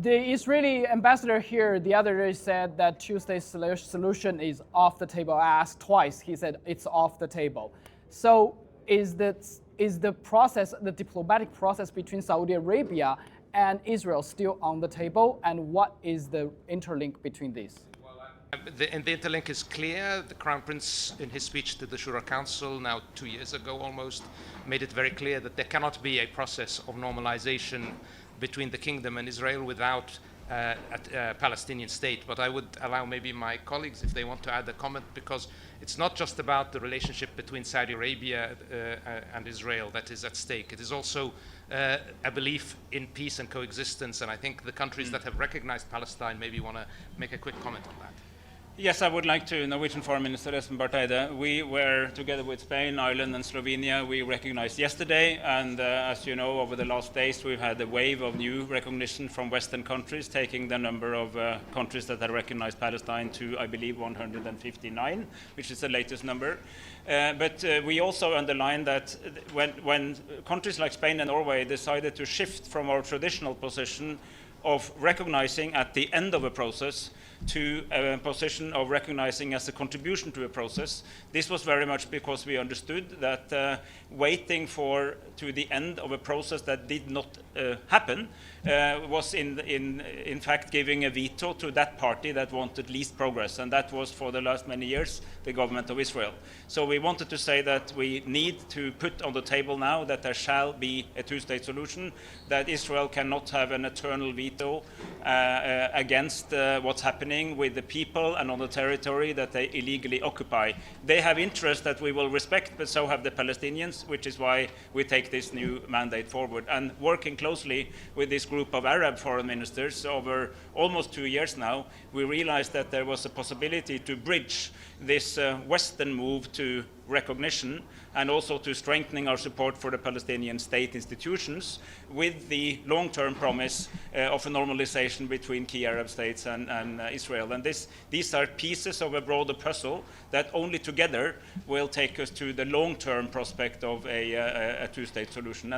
The Israeli ambassador here the other day said that two-state solution is off the table. I asked twice. He said it's off the table. So is the process, the diplomatic process between Saudi Arabia and Israel still on the table? And what is the interlink between these? The interlink is clear. The Crown Prince, in his speech to the Shura Council, now 2 years ago almost, made it very clear that there cannot be a process of normalization between the kingdom and Israel without a Palestinian state. But I would allow maybe my colleagues, if they want to add a comment, because it's not just about the relationship between Saudi Arabia and Israel that is at stake. It is also a belief in peace and coexistence, and I think the countries that have recognized Palestine maybe want to make a quick comment on that. Yes, I would like to. Norwegian Foreign Minister Espen Barth Eide. We were together with Spain, Ireland, and Slovenia. We recognized yesterday, and as you know, over the last days, we've had a wave of new recognition from Western countries, taking the number of countries that have recognized Palestine to, I believe, 159, which is the latest number. But we also underline that when countries like Spain and Norway decided to shift from our traditional position of recognizing at the end of a process to a position of recognizing as a contribution to a process. This was very much because we understood that waiting to the end of a process that did not happen was in fact giving a veto to that party that wanted least progress, and that was for the last many years the government of Israel. So we wanted to say that we need to put on the table now that there shall be a two-state solution, that Israel cannot have an eternal veto against what's happening with the people and on the territory that they illegally occupy. They have interests that we will respect, but so have the Palestinians, which is why we take this new mandate forward. And working closely with this group of Arab foreign ministers over almost 2 years now, we realized that there was a possibility to bridge this Western move to recognition and also to strengthening our support for the Palestinian state institutions with the long-term promise of a normalization between key Arab states and Israel. And these are pieces of a broader puzzle that only together will take us to the long-term prospect of a two-state solution.